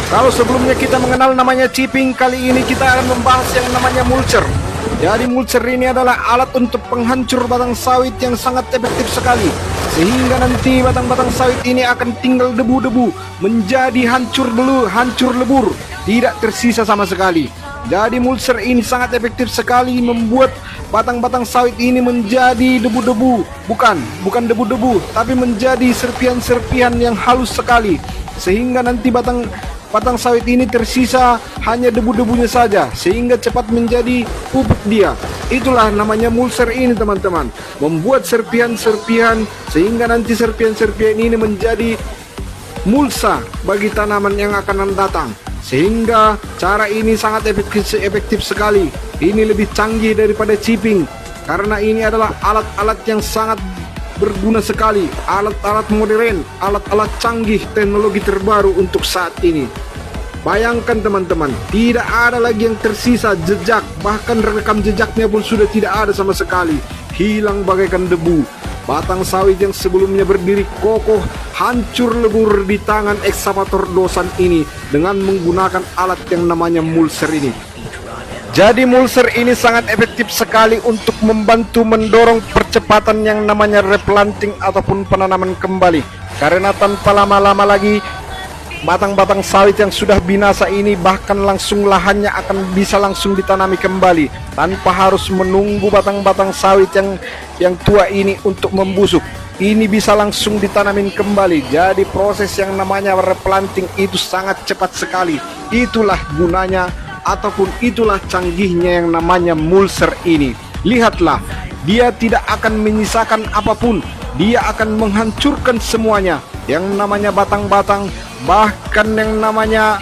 Kalau sebelumnya kita mengenal namanya chipping, kali ini kita akan membahas yang namanya mulcher. Jadi mulcher ini adalah alat untuk penghancur batang sawit yang sangat efektif sekali, sehingga nanti batang-batang sawit ini akan tinggal debu-debu, menjadi hancur lebur, tidak tersisa sama sekali. Jadi mulcher ini sangat efektif sekali membuat batang-batang sawit ini menjadi debu-debu, bukan debu-debu, tapi menjadi serpihan-serpihan yang halus sekali, sehingga nanti batang sawit ini tersisa hanya debu-debunya saja, sehingga cepat menjadi pupuk dia. Itulah namanya mulcher ini, teman-teman. Membuat serpihan-serpihan sehingga nanti serpihan-serpihan ini menjadi mulsa bagi tanaman yang akan datang. Sehingga cara ini sangat efektif sekali. Ini lebih canggih daripada chipping, karena ini adalah alat-alat yang sangat berguna sekali, alat-alat modern, alat-alat canggih, teknologi terbaru untuk saat ini. Bayangkan teman-teman, tidak ada lagi yang tersisa jejak, bahkan rekam jejaknya pun sudah tidak ada sama sekali, hilang bagaikan debu. Batang sawit yang sebelumnya berdiri kokoh hancur lebur di tangan ekskavator dosan ini dengan menggunakan alat yang namanya mulcher ini. Jadi mulcher ini sangat efektif sekali untuk membantu mendorong percepatan yang namanya replanting ataupun penanaman kembali. Karena tanpa lama-lama lagi batang-batang sawit yang sudah binasa ini bahkan langsung lahannya akan bisa langsung ditanami kembali tanpa harus menunggu batang-batang sawit yang tua ini untuk membusuk. Ini bisa langsung ditanamin kembali. Jadi proses yang namanya replanting itu sangat cepat sekali. Itulah gunanya ataupun itulah canggihnya yang namanya mulcher ini. Lihatlah, dia tidak akan menyisakan apapun, dia akan menghancurkan semuanya. Yang namanya batang-batang, bahkan yang namanya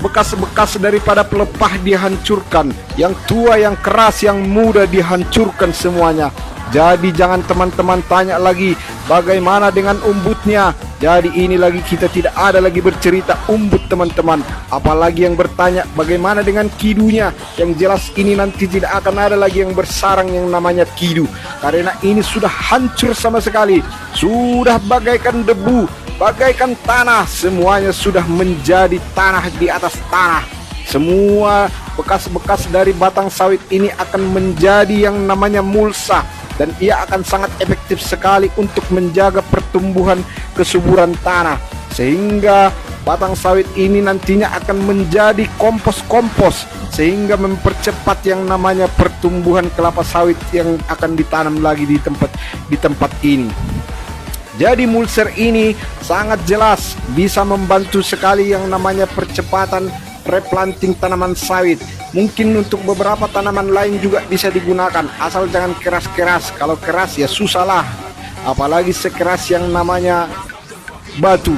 bekas-bekas daripada pelepah dihancurkan. Yang tua, yang keras, yang muda dihancurkan semuanya. Jadi jangan teman-teman tanya lagi bagaimana dengan umbutnya. Jadi ini lagi kita tidak ada lagi bercerita umbut teman-teman, apalagi yang bertanya bagaimana dengan kidunya. Yang jelas ini nanti tidak akan ada lagi yang bersarang yang namanya kidu, karena ini sudah hancur sama sekali, sudah bagaikan debu, bagaikan tanah, semuanya sudah menjadi tanah di atas tanah. Semua bekas-bekas dari batang sawit ini akan menjadi yang namanya mulsa, dan ia akan sangat efektif sekali untuk menjaga pertumbuhan kesuburan tanah, sehingga batang sawit ini nantinya akan menjadi kompos-kompos, sehingga mempercepat yang namanya pertumbuhan kelapa sawit yang akan ditanam lagi di tempat ini. Jadi mulcher ini sangat jelas bisa membantu sekali yang namanya percepatan replanting tanaman sawit. Mungkin untuk beberapa tanaman lain juga bisa digunakan, asal jangan keras-keras. Kalau keras ya susah lah, apalagi sekeras yang namanya batu.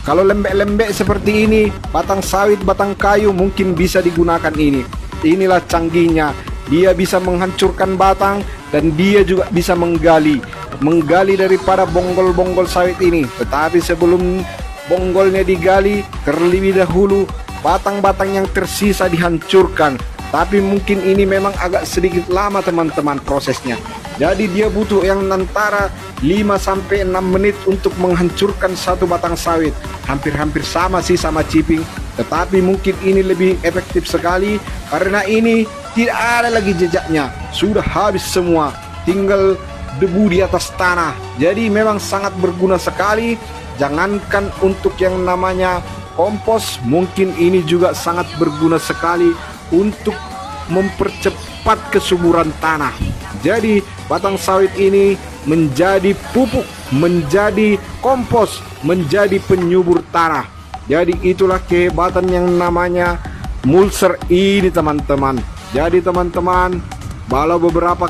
Kalau lembek-lembek seperti ini, batang sawit, batang kayu mungkin bisa digunakan ini. Inilah canggihnya, dia bisa menghancurkan batang dan dia juga bisa menggali daripada bonggol-bonggol sawit ini. Tetapi sebelum bonggolnya digali, terlebih dahulu batang-batang yang tersisa dihancurkan. Tapi mungkin ini memang agak sedikit lama teman-teman prosesnya. Jadi dia butuh yang antara 5-6 menit untuk menghancurkan satu batang sawit. Hampir-hampir sama sih sama chipping, tetapi mungkin ini lebih efektif sekali karena ini tidak ada lagi jejaknya, sudah habis semua, tinggal debu di atas tanah. Jadi memang sangat berguna sekali. Jangankan untuk yang namanya kompos, mungkin ini juga sangat berguna sekali untuk mempercepat kesuburan tanah. Jadi batang sawit ini menjadi pupuk, menjadi kompos, menjadi penyubur tanah. Jadi itulah kehebatan yang namanya mulcher ini teman-teman. Jadi teman-teman, kalau beberapa